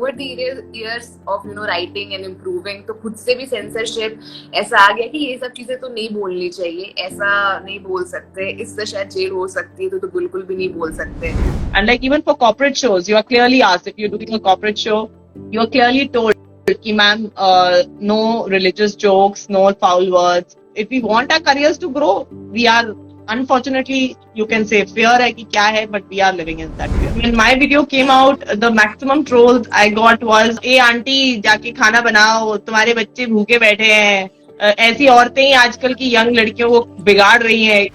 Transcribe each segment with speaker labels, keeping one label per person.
Speaker 1: over the years of writing and improving, तो खुद से भी censorship ऐसा आ गया कि ये सब चीजें तो नहीं बोलनी चाहिए, ऐसा नहीं बोल सकते, इससे शायद जेल हो सकती है, तो बिल्कुल भी नहीं बोल सकते.
Speaker 2: And like even for corporate shows, you are clearly asked, if you're doing a corporate show, you are clearly told कि ma'am, no religious jokes, no foul words. If we want our careers to grow, we are, unfortunately, you can say fear hai ki kya hai, but we are living in that fear. When my video came out, the maximum trolls I got was, "A aunty जाके खाना बनाओ, तुम्हारे बच्चे भूखे बैठे हैं, ऐसी औरतें ही आजकल की यंग लड़कियों को बिगाड़ रही हैं."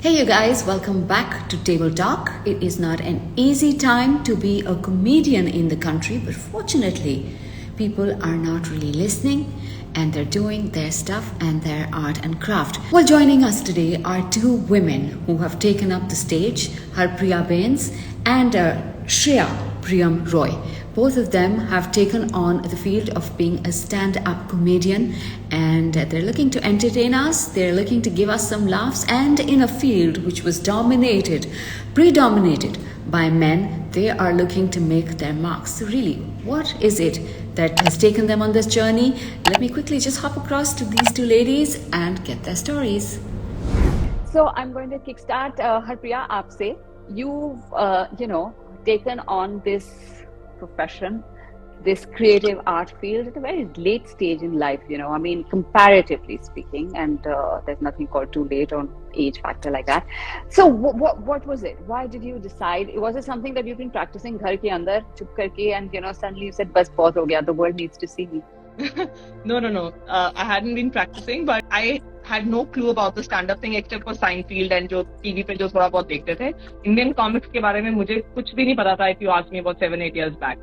Speaker 3: Hey you guys, welcome back to Table Talk. It is not an easy time to be a comedian in the country, but fortunately, people are not really listening and they're doing their stuff and their art and craft. Well, joining us today are two women who have taken up the stage, Harpriya Bains and Shreya Priyam Roy. Both of them have taken on the field of being a stand-up comedian, and they're looking to entertain us, they're looking to give us some laughs, and in a field which was predominated by men, they are looking to make their marks. So really, what is it that has taken them on this journey? Let me quickly just hop across to these two ladies and get their stories.
Speaker 4: So I'm going to kickstart Harpriya aapse. You've, taken on this profession, this creative art field at a very late stage in life, comparatively speaking, and there's nothing called too late on age factor like that. So what was it? Why did you decide? Was it something that you've been practicing ghar ke andar, chup karke, and suddenly you said, bas bahut ho gaya, the world needs to see me?
Speaker 2: No. I hadn't been practicing, but I had no clue about the stand-up thing except for Seinfeld and जो TV पे जो थोड़ा बहुत देखते थे. Indian comics के बारे में मुझे कुछ भी नहीं पता था if you ask me about 7-8 years back.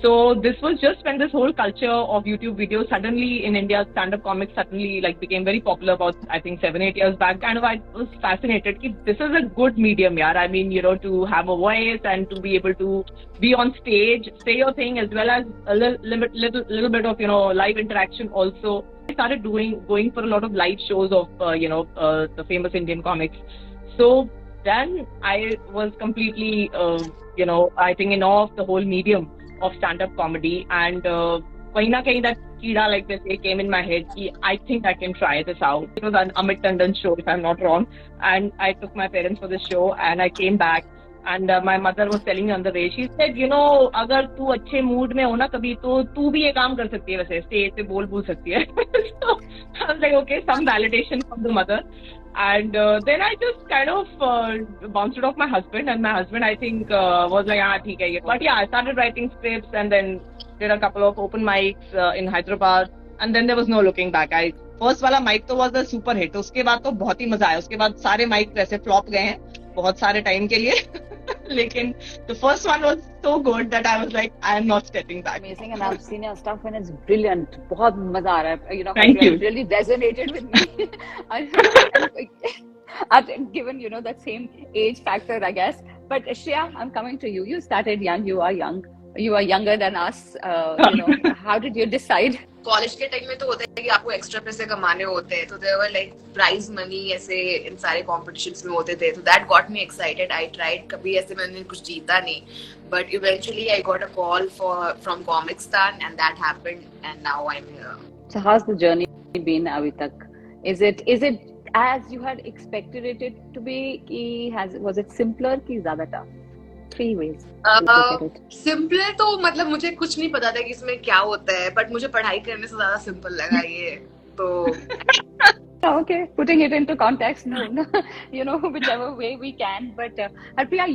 Speaker 2: So this was just when this whole culture of YouTube videos suddenly in India, stand-up comics suddenly became very popular about I think 7-8 years back. And I was fascinated that this is a good medium, yaar. I mean, to have a voice and to be able to be on stage, say your thing, as well as a little bit of live interaction also. I started going for a lot of live shows of the famous Indian comics. So then I was completely I think in awe of the whole medium of stand-up comedy, and kahin na kahin that keeda like this came in my head ki I think I can try this out. It was an Amit Tandon show, if I'm not wrong, and I took my parents for the show and I came back. And my mother was telling me on the way, she said, अगर तू अच्छे mood में हो ना कभी तो तू भी ये काम कर सकती है, वैसे स्टेज पे बोल सकती है. So I was like, okay, some validation from the mother. And then I just kind of bounced it off my husband, and my husband I think was like, theek hai ye. But yeah, I started writing scripts and then did a couple of open mics in Hyderabad, and then there was no looking back. First वाला mic तो was a super hit. उसके बाद तो बहुत ही मजा आया. उसके बाद सारे mic वैसे flop गए हैं बहुत सारे time के लिए. Lekin the first one was so good that I was like, I am not stepping back.
Speaker 4: Amazing, and I've seen your stuff and it's brilliant. बहुत मजा आ रहा है.
Speaker 2: Thank you.
Speaker 4: It really resonated with me. I've given that same age factor, I guess. But Shreya, I'm coming to you. You started young. You are young. You are younger than us. How did you decide?
Speaker 1: College के time में तो होता है कि आपको extra पैसे कमाने होते हैं, तो there were like prize money ऐसे इन सारे कॉम्पिटिशंस में होते थे, तो that got me excited. I tried, कभी ऐसे मैंने कुछ जीता नहीं, but eventually I got a call from Comicstaan and that happened and now I am here.
Speaker 4: So how's the journey been अभी तक? Is it as you had expected it to be? Was it simpler कि ज्यादा tough? 3 ways.
Speaker 1: Simple तो मतलब मुझे कुछ नहीं पता था कि इसमें क्या होता है, बट मुझे पढ़ाई करने से ज्यादा सिंपल लगा ये तो.
Speaker 4: Okay, putting it into context, no, whichever way we can. But Harpriya,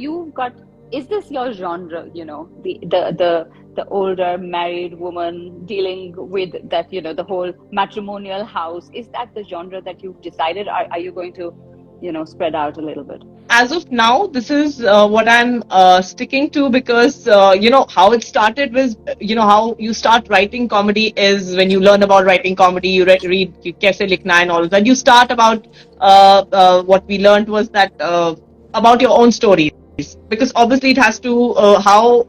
Speaker 4: is this your genre? The older married woman dealing with that, the whole matrimonial house. Is that the genre that you've decided? Are you going to spread out a little bit?
Speaker 2: As of now, this is what I'm sticking to, because how it started was, how you start writing comedy is when you learn about writing comedy, you read kaise likhna and all that. You start about what we learned was that about your own stories. because obviously it has to how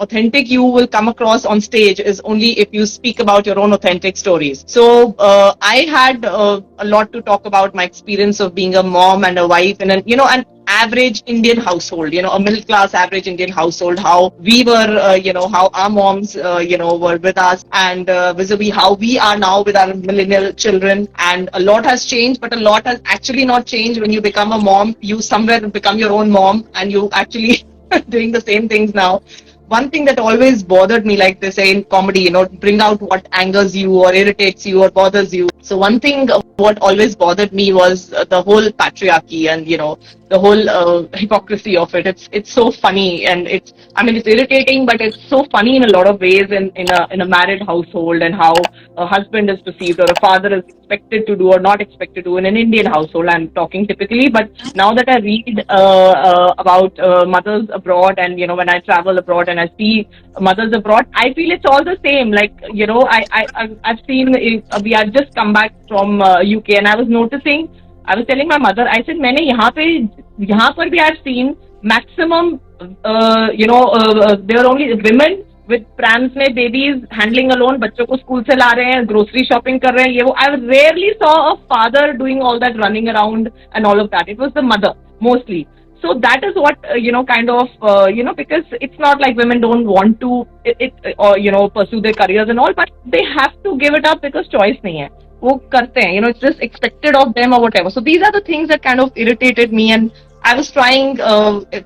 Speaker 2: authentic you will come across on stage is only if you speak about your own authentic stories. So I had a lot to talk about my experience of being a mom and a wife in an average Indian household, a middle class average Indian household, how we were, how our moms, were with us, and vis-a-vis how we are now with our millennial children. And a lot has changed, but a lot has actually not changed. When you become a mom, you somewhere become your own mom, and you actually doing the same things now. One thing that always bothered me, like they say in comedy, bring out what angers you or irritates you or bothers you. So one thing what always bothered me was the whole patriarchy and, the whole hypocrisy of it. It's so funny, and it's irritating, but it's so funny in a lot of ways in a married household, and how a husband is perceived or a father is expected to do or not expected to do in an Indian household. I'm talking typically, but now that I read about mothers abroad, and when I travel abroad and I see mothers abroad, I feel it's all the same. Like, I've seen, we had just come back from UK, and I was noticing, I was telling my mother, I said, मैंने यहाँ पर भी I've seen maximum, there are only women with prams में babies handling alone, बच्चों को school से ला रहे हैं, grocery shopping कर रहे हैं, ये वो. I rarely saw a father doing all that running around and all of that. It was the mother mostly. So that is what, because it's not like women don't want to, pursue their careers and all, but they have to give it up because choice nahi hai. वो करते हैं, it's just expected of them or whatever. So these are the things that kind of irritated me, and I was trying,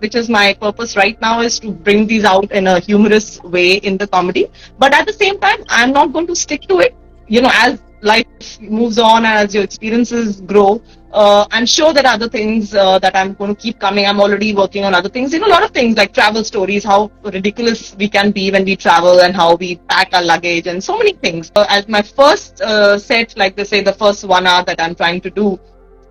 Speaker 2: which is my purpose right now, is to bring these out in a humorous way in the comedy. But at the same time, I'm not going to stick to it. As life moves on and as your experiences grow, I'm sure there are other things that I'm going to keep coming. I'm already working on other things. A lot of things like travel stories, how ridiculous we can be when we travel and how we pack our luggage and so many things. As my first set, like they say, the first 1 hour that I'm trying to do,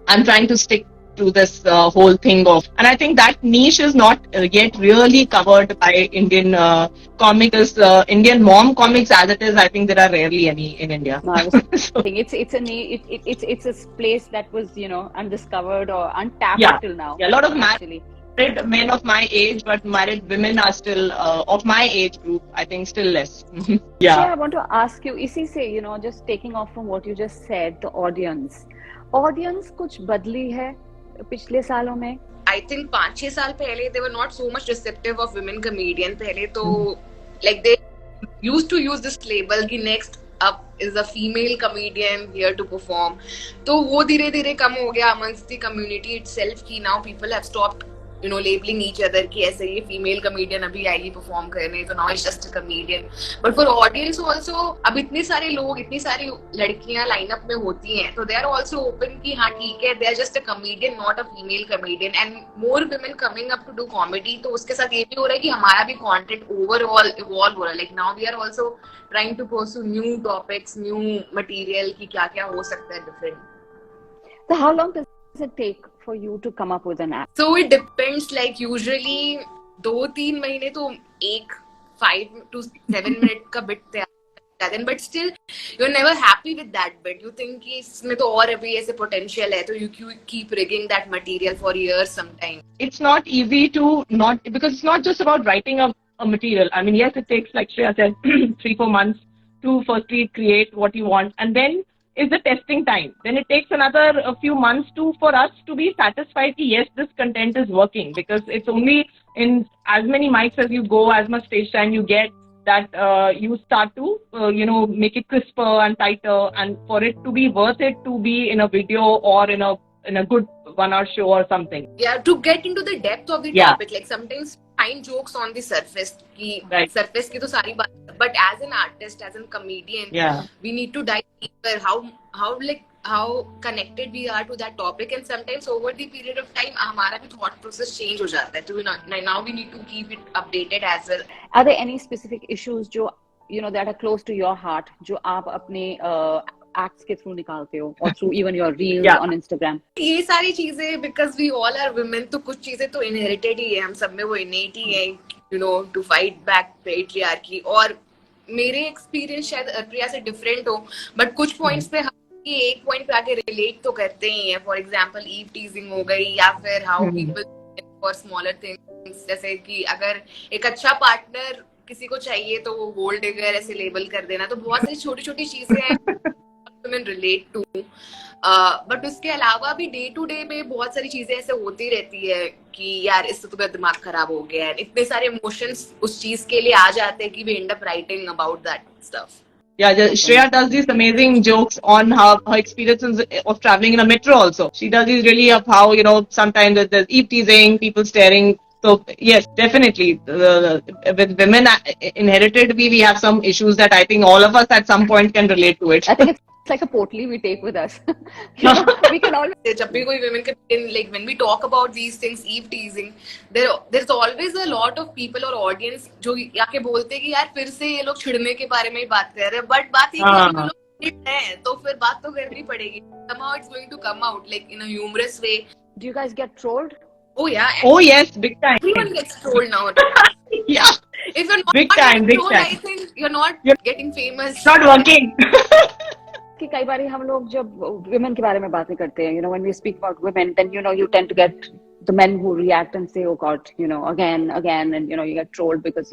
Speaker 2: I'm trying to stick to this whole thing of, and I think that niche is not yet really covered by Indian comics. Indian mom comics, as it is, I think there are rarely any in India.
Speaker 4: No, I was thinking it's a place that was undiscovered or untapped till now.
Speaker 2: Yeah, a lot of married men of my age, but married women are still of my age group, I think, still less.
Speaker 4: Yeah. So I want to ask you, इसी से, just taking off from what you just said, the audience कुछ बदली है पिछले सालों में?
Speaker 1: I think 5-6 साल पहले they were not so much receptive of women comedian. पहले तो like they used to use this label कि next up is a female comedian here to perform. तो वो धीरे धीरे कम हो गया amongst the community itself कि now people have stopped labeling each other कि ऐसे ये female comedian अभी आएगी perform करने, तो now it's just a comedian. But for audience also, अब इतने सारे लोग, इतनी सारी लड़कियां लाइनअप में होती हैं, तो they are also open कि हाँ ठीक है, they are just a comedian, not a female comedian, and more women coming up to do comedy. तो उसके साथ ये भी हो रहा है कि हमारा भी content overall evolve हो रहा है. Like now we are also trying to pursue new topics, new material कि क्या क्या हो सकता है different.
Speaker 4: So how long does it take for you to come up with an act?
Speaker 1: So it depends. Like usually 2-3 महीने तो एक 5 to 7 minute का bit तैयार करते हैं, but still you're never happy with that bit. You think कि इसमें तो और अभी ऐसे potential है, तो you keep rigging that material for years sometimes.
Speaker 2: It's not easy to not, because it's not just about writing a material. I mean, yes, it takes, like Shreya said, 3-4 months to firstly create what you want, and then is the testing time. Then it takes another few months for us to be satisfied that yes, this content is working, because it's only in as many mics as you go, as much stage time you get, that you start to make it crisper and tighter, and for it to be worth it to be in a video or in a good 1 hour show or something.
Speaker 1: Yeah, to get into the depth of the topic. Like sometimes find jokes on the surface surface की तो सारी बात, but as an artist, as a comedian, we need to dive deeper, how connected we are to that topic, and sometimes over the period of time हमारा भी thought process change हो जाता है, तो now we need to keep it updated as well.
Speaker 4: Are there any specific issues जो that are close to your heart जो आप अपने acts के through निकालते हो, or through even your reels on Instagram?
Speaker 1: ये सारी चीजें, because we all are women, तो कुछ चीजें तो inherited ही है, हम सब में वो innate ही है, to fight back patriarchy. और मेरे experience शायद प्रिया से different हो, but कुछ points पे हम एक point पे आके relate तो करते ही हैं. For example, eve teasing हो गई, या फिर how people for smaller things, जैसे कि अगर एक अच्छा पार्टनर किसी को चाहिए तो वो गोल्ड डिगर ऐसे लेबल कर देना, तो बहुत सारी छोटी छोटी चीजें हैं women relate to. बट उसके अलावा भी डे टू डे में बहुत सारी चीजें ऐसे होती रहती है कि यार इससे तो मेरा दिमाग खराब हो गया है, इतने सारे इमोशंस उस चीज के लिए आ जाते हैं कि we end up writing about that stuff.
Speaker 2: Yeah, Shreya does these amazing jokes on her experiences of traveling in a metro also. She does these really of how, sometimes there's eve teasing, people staring. So yes, definitely. With women inherited, we have some issues that I think all of us at some point can relate to it.
Speaker 4: I think it's like a potli we take with us. We can always.
Speaker 1: जब भी कोई women के like when we talk about these things, eve teasing, there's always a lot of people or audience जो आके बोलते हैं कि यार फिर से ये लोग छिड़ने के बारे में ही बात कर रहे हैं, बट बात ये कि वो लोग हैं तो फिर बात तो करनी पड़ेगी. Somehow it's going to come out like in a humorous way.
Speaker 4: Do you guys get trolled?
Speaker 1: Oh yeah.
Speaker 2: Oh yes, big time.
Speaker 1: Everyone gets trolled now.
Speaker 2: Yeah.
Speaker 1: If you're not
Speaker 2: big time, big
Speaker 1: trolled,
Speaker 2: time.
Speaker 1: I think you're not getting famous.
Speaker 2: Not working.
Speaker 4: कि कई बार हम लोग जब women के बारे में बातें करते हैं, when we speak about women, then you tend to get the men who react and say, oh God, again, and you get trolled because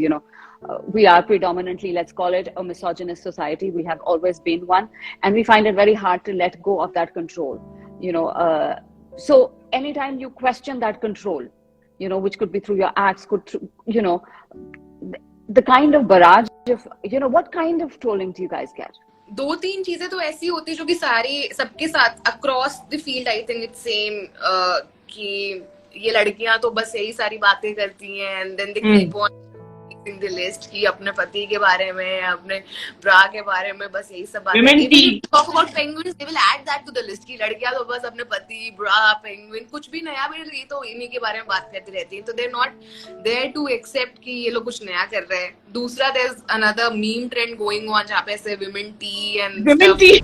Speaker 4: we are predominantly, let's call it, a misogynist society. We have always been one, and we find it very hard to let go of that control. So anytime you question that control, which could be through your acts, the kind of barrage of, what kind of trolling do you guys get?
Speaker 1: दो तीन चीजें तो ऐसी होती है जो कि सारी सबके साथ across the field I think it's same कि ये लड़कियां तो बस यही सारी बातें करती हैं and then they keep on the list कि अपने पति के बारे में, अपने ब्रा के बारे में, बस यही सब बातें. Talk about penguins, they will add that to the list कि लड़कियां तो बस अपने पति, ब्रा, पेंगुइन, कुछ भी नया भी ये तो इन्हीं के बारे में बात करती रहती हैं. तो they are not there to accept कि ये लोग कुछ नया कर रहे हैं. दूसरा there is another meme trend going on जहाँ पे ऐसे विमेन टी एंड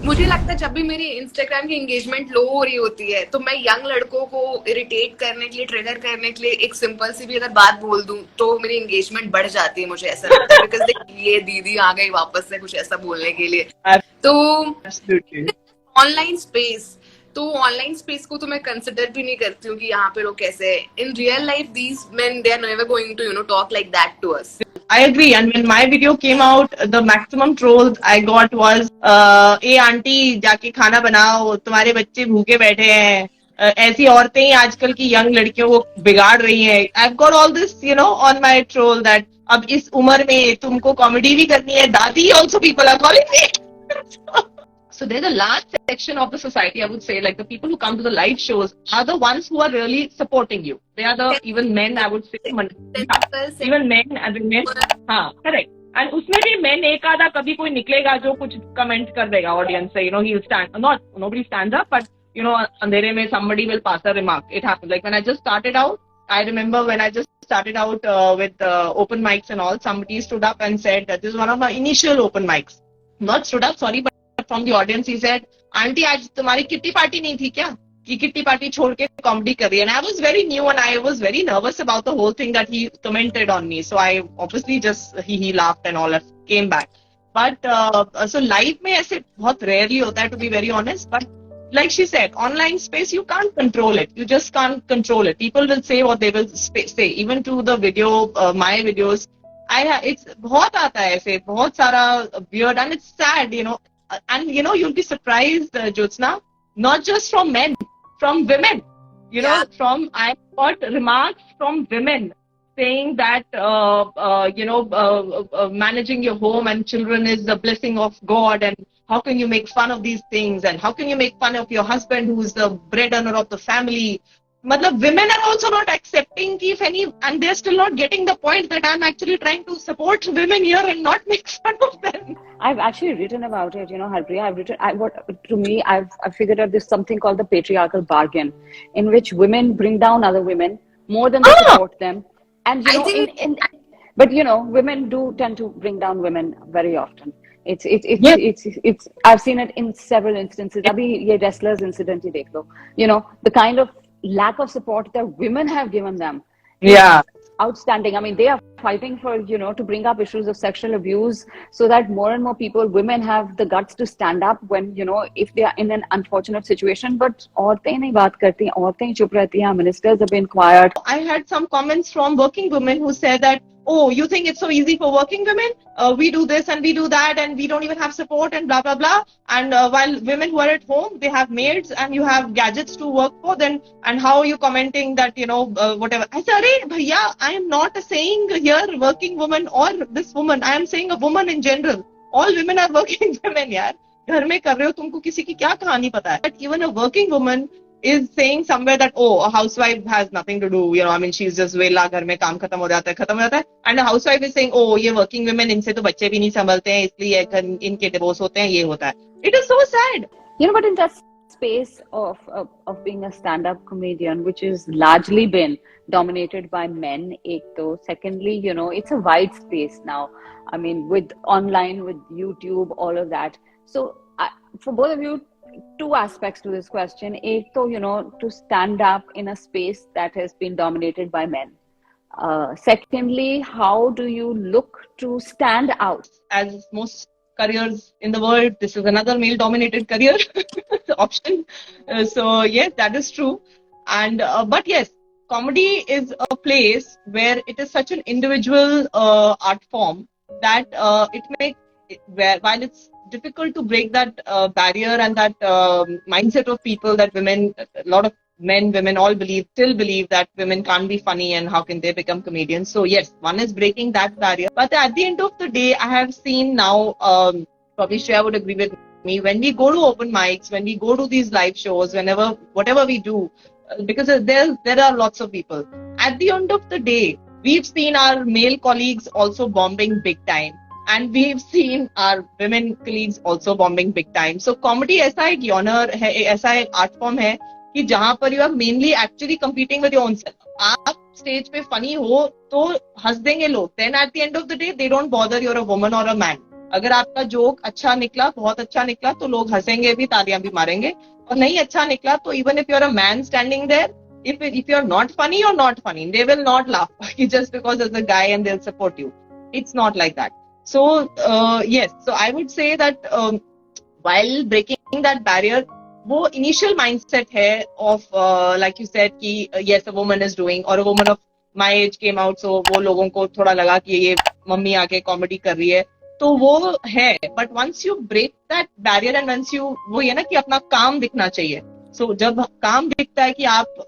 Speaker 1: मुझे लगता है जब भी मेरी इंस्टाग्राम की एंगेजमेंट लो हो रही होती है तो मैं यंग लड़कों को इरिटेट करने के लिए, ट्रिगर करने के लिए एक सिंपल सी भी अगर बात बोल दूं तो मेरी एंगेजमेंट बढ़ जाती है. मुझे ऐसा लगता है बिकॉज ये दीदी आ गई वापस से कुछ ऐसा बोलने के लिए. तो ऑनलाइन स्पेस को तो मैं कंसिडर भी नहीं करती हूँ कि यहाँ पे लोग कैसे. In real life these men they are never going to talk like that to us.
Speaker 2: I agree. And when my video came out, the maximum trolls I got was, "A aunty जाके खाना बनाओ, तुम्हारे बच्चे भूखे बैठे हैं, ऐसी औरतें ही आजकल की यंग लड़कियों को बिगाड़ रही हैं." I've got all this, on my troll that अब इस उम्र में तुमको कॉमेडी भी करनी है, दादी. Also people are calling me. So there's a large section of the society, I would say, like the people who come to the live shows are the ones who are really supporting you. They are the even men, I would say, even men and women. हाँ, correct. And उसमें भी men एक आधा कभी कोई निकलेगा जो कुछ कमेंट कर देगा ऑडियंस से. He'll stand, nobody stands up, but अंधेरे में somebody will pass a remark. It happens. Like when I just started out, I remember when I just started out with open mics and all, somebody stood up and said that this is one of my initial open mics. Not stood up, sorry, but from the audience he said, "aunty आज तुम्हारी kitty party नहीं थी क्या कि kitty party छोड़ के comedy कर रही है?" And I was very new and I was very nervous about the whole thing that he commented on me. So I obviously just he laughed and all that, came back. But so live में ऐसे बहुत rarely होता है, to be very honest. But like she said, online space you can't control it. You just can't control it. People will say what they will say. Even to the video, my videos, it's बहुत आता है ऐसे, बहुत सारा weird and it's sad, And you'll be surprised, Jyotsna, not just from men, from women. I got remarks from women saying that managing your home and children is the blessing of God, and how can you make fun of these things, and how can you make fun of your husband who is the breadwinner of the family. Matlab, women are also not accepting if any, and they're still not getting the point that I'm actually trying to support women here and not make fun of them.
Speaker 4: I've actually written about it, Harpriya. I've figured out there's something called the patriarchal bargain, in which women bring down other women more than they support them. And but women do tend to bring down women very often. It's I've seen it in several instances. Abhi ye wrestlers incident hi dekh lo. The kind of lack of support that women have given them.
Speaker 2: Yeah.
Speaker 4: outstanding. I mean, they are fighting for, to bring up issues of sexual abuse so that more and more people, women, have the guts to stand up when, if they are in an unfortunate situation. But औरतें नहीं बात करती, औरतें चुप रहती हैं. Ministers have been quiet.
Speaker 2: I had some comments from working women who said that, oh, you think it's so easy for working women? We do this and we do that and we don't even have support and blah, blah, blah. And while women who are at home, they have maids and you have gadgets to work for them. And how are you commenting that, whatever? I said, Arey, bhaiya, I am not saying here working woman or this woman. I am saying a woman in general. All women are working women, yaar. घर में कर रहे हो, तुमको किसी की क्या कहानी पता है? But even a working woman is saying somewhere that, oh, a housewife has nothing to do, I mean, she's just vela, घर में काम खत्म हो जाता है. And a housewife is saying, oh, ये working women, इनसे तो बच्चे भी नहीं संभलते हैं, इसलिए इनके divorce होते हैं, ये होता है. It is so sad.
Speaker 4: But in that space of being a stand-up comedian, which has largely been dominated by men, ek to. Secondly, it's a wide space now. I mean, with online, with YouTube, all of that. So for both of you, two aspects to this question. Ek to, to stand up in a space that has been dominated by men. Secondly, how do you look to stand out?
Speaker 2: As most careers in the world, this is another male-dominated career option. So yes, that is true. And but yes, comedy is a place where it is such an individual art form that it makes, while it's difficult to break that barrier and that mindset of people that women, a lot of men, women all still believe that women can't be funny and how can they become comedians. So yes, one is breaking that barrier. But at the end of the day, I have seen now, probably Shreya would agree with me, when we go to open mics, when we go to these live shows, whatever we do, because there are lots of people. At the end of the day, we've seen our male colleagues also bombing big time. And we've seen our women colleagues also bombing big time. So comedy ऐसा एक genre है, ऐसा एक art form है कि जहाँ पर you are mainly actually competing with your own self. आप stage पे funny हो तो हंस देंगे लोग. Then at the end of the day, they don't bother you're a woman or a man. अगर आपका joke अच्छा निकला, बहुत अच्छा निकला, तो लोग हंसेंगे भी, तालियां भी मारेंगे. और नहीं अच्छा निकला, तो even if you're a man standing there, if you're not funny, you're not funny. They will not laugh just because there's a guy and they'll support you. It's not like that. So yes, so I would say that while breaking that barrier, वो initial mindset है of like you said कि yes, a woman is doing, or a woman of my age came out, so वो लोगों को थोड़ा लगा कि ये मम्मी आके कॉमेडी कर रही है, तो वो है. But once you break that barrier and once you, वो ये ना कि अपना काम दिखना चाहिए. So जब काम दिखता है कि आप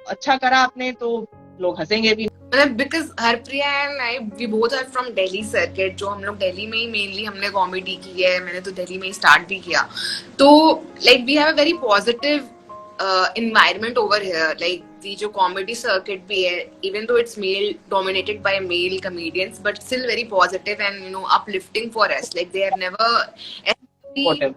Speaker 2: अच्छा करा आपने, तो लोग हंसेंगे भी.
Speaker 1: Because Harpriya and I, we both are from Delhi circuit, जो हम लोग दिल्ली में ही mainly हमने कॉमेडी की है. मैंने तो दिल्ली में ही स्टार्ट भी किया. तो like we have a very positive environment over here. Like the जो comedy circuit भी है, even though it's male dominated by male comedians, but still very positive and uplifting for us. Like they have never
Speaker 2: Whatever.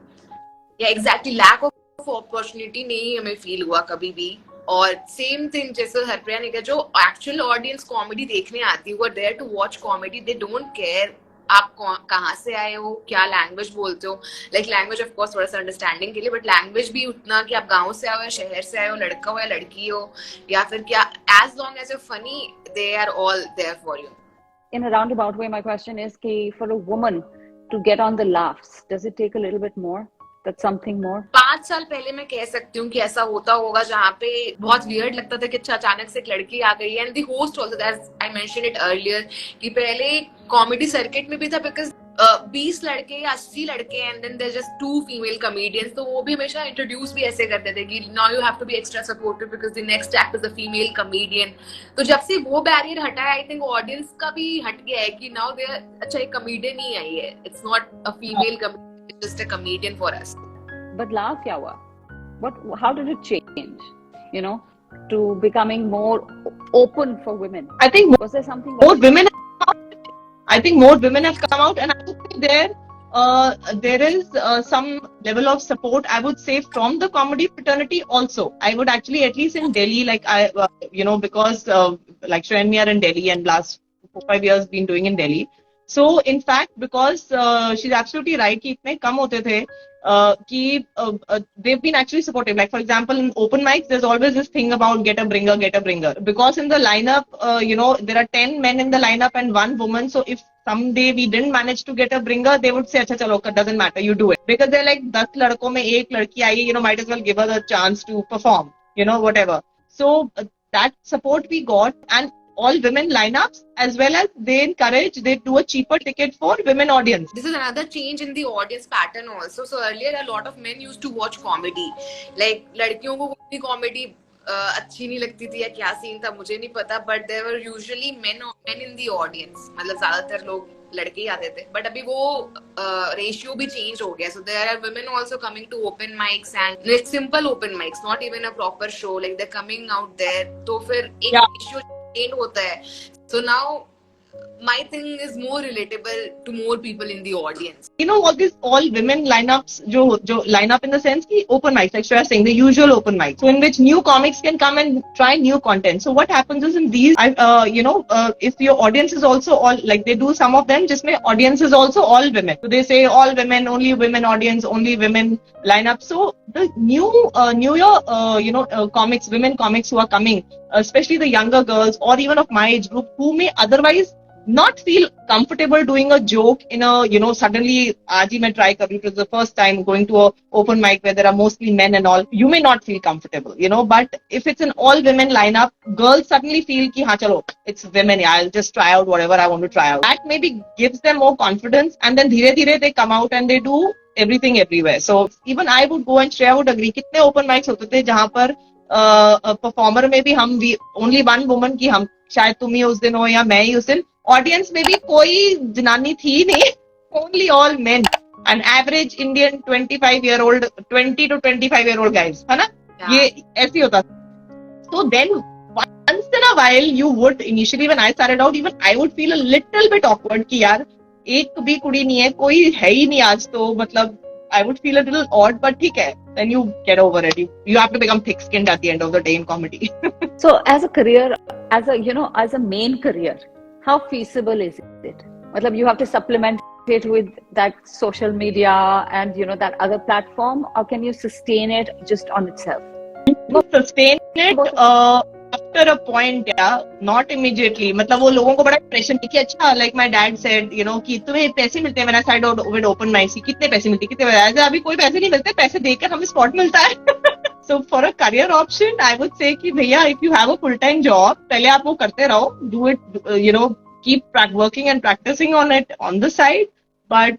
Speaker 1: Yeah, exactly. Lack of opportunity नहीं हमें feel हुआ कभी भी. और same thing जैसे हरप्रिया ने कहा, जो एक्चुअल ऑडियंस कॉमेडी देखने आती है, वो there to watch comedy. They don't care आप कहाँ से आए हो, क्या लैंग्वेज बोलते हो. लाइक लैंग्वेज ऑफ कोर्स थोड़ा सा अंडरस्टैंडिंग के लिए, बट लैंग्वेज भी उतना कि आप गाँव से आओ या शहर से आए हो, लड़का हो या लड़की हो, या फिर क्या, as long as you funny, they are all there for you.
Speaker 4: In a roundabout way, my question is कि for a woman to get on the laughs, does it take a little bit more? That's something more.
Speaker 1: 5 साल पहले मैं कह सकती हूँ कि ऐसा होता होगा, जहाँ पे बहुत वियर्ड लगता था कि अच्छा अचानक से एक लड़की आ गई. And the host also, that I mention it earlier, कि पहले कॉमेडी सर्किट में भी था, बिकॉज 20 लड़के या 80 लड़के and then there just 2 female comedians, तो वो भी हमेशा इंट्रोड्यूस भी ऐसे करते थे कि now you have to be extra supportive because the next act is a female comedian. तो जब से वो बैरियर हटा है, आई थिंक ऑडियंस का भी हट गया है कि नाउ देयर अच्छा एक कॉमेडियन ही आई है, it's not a female comedian, it's just a comedian for us.
Speaker 4: बदलाव क्या हुआ? How did it change, to becoming more open for women?
Speaker 2: I think
Speaker 4: was there something
Speaker 2: more women have come out. I think more women have come out, and I think there is some level of support, I would say, from the comedy fraternity also. I would actually, at least in Delhi, like I because like Shreya and me are in Delhi and last 4-5 years been doing in Delhi. So in fact, because she's absolutely right कि इतने कम होते थे कि they've been actually supportive. Like for example, in open mics, there's always this thing about get a bringer. Because in the lineup, there are 10 men in the lineup and one woman. So if someday we didn't manage to get a bringer, they would say, अच्छा चलो, doesn't matter, you do it. Because they're like 10 लड़कों में एक लड़की आई, might as well give her the chance to perform, whatever. So that support we got, and all women lineups, as well as they do a cheaper ticket for women audience.
Speaker 1: This is another change in the audience pattern also. So earlier a lot of men used to watch comedy. Like लड़कियों को कोई comedy अच्छी नहीं लगती थी या क्या scene था मुझे नहीं पता, but there were usually men in the audience. मतलब ज्यादातर लोग लड़के ही आते थे, but अभी वो ratio भी change हो गया. So there are women also coming to open mics, and like simple open mics, not even a proper show. Like they're coming out there. तो फिर एक ratio change होता है. So now my thing is more relatable to more people in the audience.
Speaker 2: All women lineups, jo lineup in the sense ki open mics, like Shreya saying, the usual open mics, so in which new comics can come and try new content. So what happens is in these, if your audience is also all, like they do some of them, jisme audience is also all women. So they say all women, only women audience, only women lineup. So the newer comics, women comics who are coming, especially the younger girls or even of my age group, who may otherwise not feel comfortable doing a joke in a, suddenly, aaj hi main try kar rahi hu, it was the first time going to a open mic where there are mostly men and all, you may not feel comfortable, but if it's an all women lineup, girls suddenly feel ki, chalo, it's women, I'll just try out whatever I want to try out. That maybe gives them more confidence, and then dheere dheere they come out and they do everything everywhere. So even I would go, and Shreya would agree, kitne open mics hote the jahan par performer में भी हम only one woman की हम शायद तुम ही उस दिन हो या मैं ही उस दिन, ऑडियंस में भी कोई जनानी थी नहीं, only all men, an average Indian 25-year-old, 20 to 25-year-old guys, है ना? ये ऐसे होता. So then once in a while you would, initially when I started out, even I would feel a little bit awkward कि यार एक भी कुड़ी नहीं है, कोई है ही नहीं आज तो, मतलब I would feel a little odd, but ठीक है, then you get over it. You have to become thick-skinned at the end of the day in comedy.
Speaker 4: So as a career, as a main career, how feasible is it? Matlab, you have to supplement it with that social media and that other platform, or can you sustain it just on itself?
Speaker 2: Sustain it after a point, yeah, not immediately. मतलब वो लोगों को बड़ा impression कि अच्छा, like my dad said, कि तुम्हें पैसे मिलते हैं when I started with open mics, कितने पैसे मिलते, कितने पैसे, अभी कोई पैसे नहीं मिलते, पैसे देकर हमें spot मिलता है. So for a career option, I would say कि भैया, if you have a full-time job, पहले आप वो करते रहो, do it, keep working and practicing on it on the side, but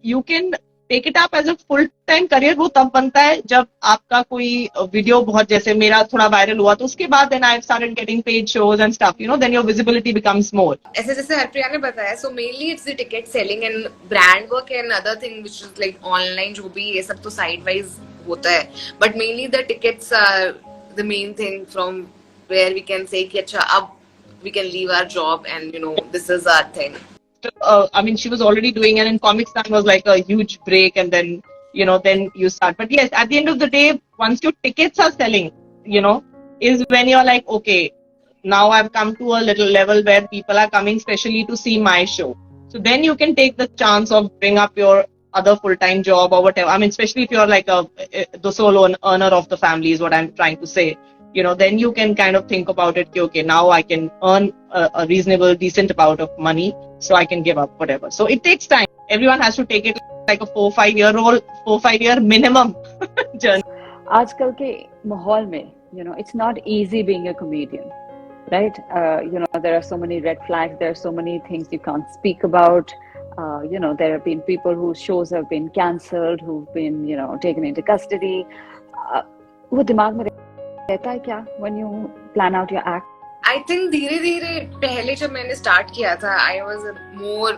Speaker 2: you can take it up as a full-time career. वो तब बनता है जब आपका कोई वीडियो बहुत, जैसे मेरा थोड़ा वायरल हुआ, तो उसके बाद then I've started getting paid shows and stuff, then your visibility becomes more.
Speaker 1: ऐसे जैसे हरप्रिया ने बताया, so mainly it's the ticket selling and brand work and other thing which is like online, जो भी ये सब तो side wise होता है, but mainly the tickets are the main thing from where we can say कि अच्छा अब we can leave our job and this is our thing.
Speaker 2: I mean, she was already doing it, and Comic Con was like a huge break, and then then you start. But yes, at the end of the day, once your tickets are selling, is when you're like, okay, now I've come to a little level where people are coming specially to see my show. So then you can take the chance of bring up your other full-time job or whatever. I mean, especially if you're like the solo earner of the family is what I'm trying to say. Then you can kind of think about it, okay, now I can earn a reasonable, decent amount of money, so I can give up whatever. So it takes time. Everyone has to take it like a 4-5 year minimum journey.
Speaker 4: आजकल के माहौल में, it's not easy being a comedian, right? There are so many red flags, there are so many things you can't speak about. There have been people whose shows have been cancelled, who've been, taken into custody. वो दिमाग में रहता है क्या when you plan out your act?
Speaker 1: I think धीरे धीरे पहले जब मैंने स्टार्ट किया था, I was more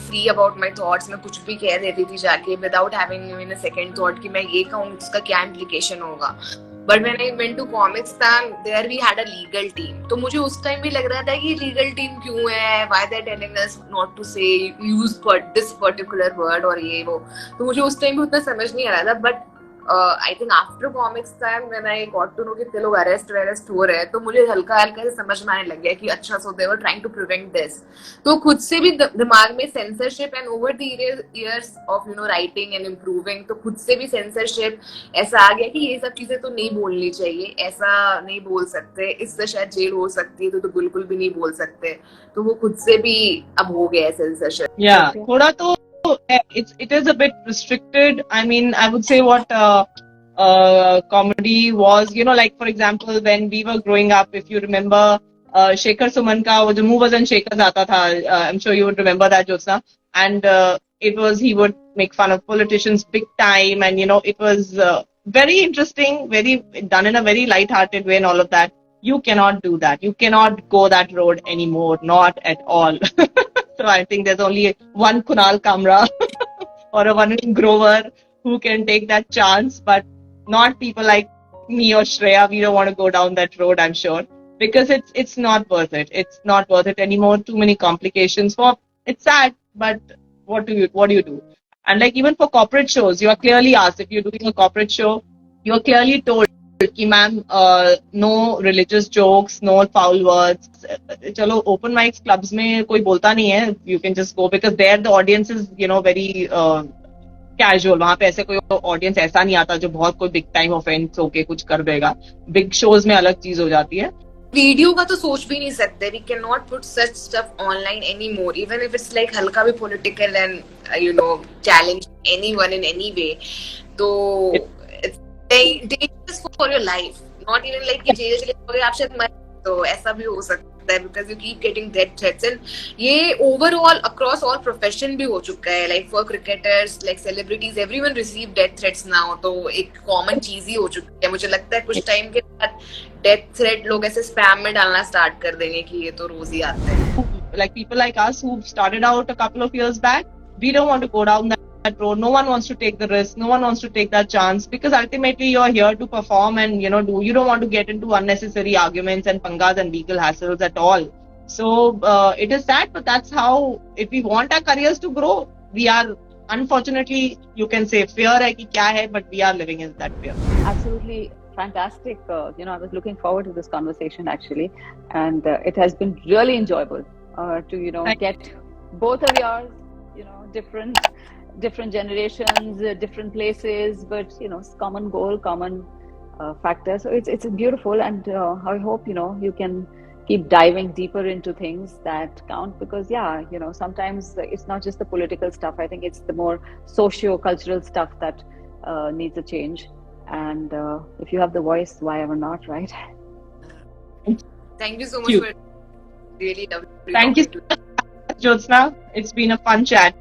Speaker 1: free about my thoughts. मैं कुछ भी कह देती थी जाके without having even a second thought कि मैं ये कहूँ उसका क्या implication होगा. But when I went to comics, there we had a legal team. तो मुझे उस टाइम भी लग रहा था कि legal team क्यों है? Why they're telling us not to say use this particular word और ये वो. तो मुझे उस टाइम भी उतना समझ नहीं आ रहा था. But I think after comics time when I got to know कि ते लोग अरेस्ट हो रहे हैं, तो मुझे हल्का हल्का से समझ में आने लग गया कि अच्छा so they were trying to prevent this. तो खुद से भी दिमाग में censorship and over the years of writing and improving, तो खुद से भी सेंसरशिप ऐसा आ गया कि ये सब चीजें तो नहीं बोलनी चाहिए, ऐसा नहीं बोल सकते, इससे शायद जेल हो सकती है, तो बिल्कुल भी नहीं बोल सकते. तो वो खुद से भी अब हो गया है सेंसरशिप.
Speaker 2: थोड़ा तो it is a bit restricted. I mean, I would say what comedy was, like for example, when we were growing up, if you remember, Shekhar Suman ka wo jo Move and Shakers aata tha, I'm sure you would remember that, Jyotsna. And he would make fun of politicians big time, and it was very interesting, very done in a very light-hearted way and all of that. You cannot do that. You cannot go that road anymore, not at all. So I think there's only one Kunal Kamra or a one Grover who can take that chance, but not people like me or Shreya. We don't want to go down that road, I'm sure, because it's not worth it. It's not worth it anymore. Too many complications. It's sad, but what do you do? And like even for corporate shows, you are clearly asked, if you're doing a corporate show, you are clearly told कि ma'am no religious jokes, no foul words. चलो open mics clubs में कोई बोलता नहीं है, you can just go because there the audience is very casual. वहां पे ऐसे कोई ऑडियंस ऐसा नहीं आता जो बहुत कोई बिग टाइम ऑफेंस होके कुछ कर देगा. बिग शोज में अलग चीज हो जाती है.
Speaker 1: वीडियो का तो सोच भी नहीं सकते. We can not put such stuff online any more, even if it's like हल्का भी political and challenge anyone in any way. तो dangerous for your life, not even like कि जेल चले जाओगे आप शायद मर, तो ऐसा भी हो सकता है because you keep getting death threats. And ये overall across all profession भी हो चुका है, like for cricketers, like celebrities, everyone receive death threats now. तो एक common चीज ही हो चुकी है. मुझे लगता है कुछ टाइम के बाद death threat लोग ऐसे spam में डालना start कर देंगे कि ये तो रोज ही आते हैं.
Speaker 2: Like people like us who started out a couple of years back, we don't want to go down that road. No one wants to take the risk. No one wants to take that chance, because ultimately you're here to perform and you don't want to get into unnecessary arguments and pangas and legal hassles at all. So it is sad, but that's how, if we want our careers to grow, we are, unfortunately, you can say fear hai ki kya hai, but we are living in that fear.
Speaker 4: Absolutely fantastic. I was looking forward to this conversation actually, and it has been really enjoyable to get both of yours, different generations, different places, but common goal, common factor. So it's beautiful, and I hope you can keep diving deeper into things that count, because sometimes it's not just the political stuff. I think it's the more socio-cultural stuff that needs a change, and if you have the voice, why ever not, right?
Speaker 1: Thank you so much for really lovely.
Speaker 2: Thank you, Jyotsna. It's been a fun chat.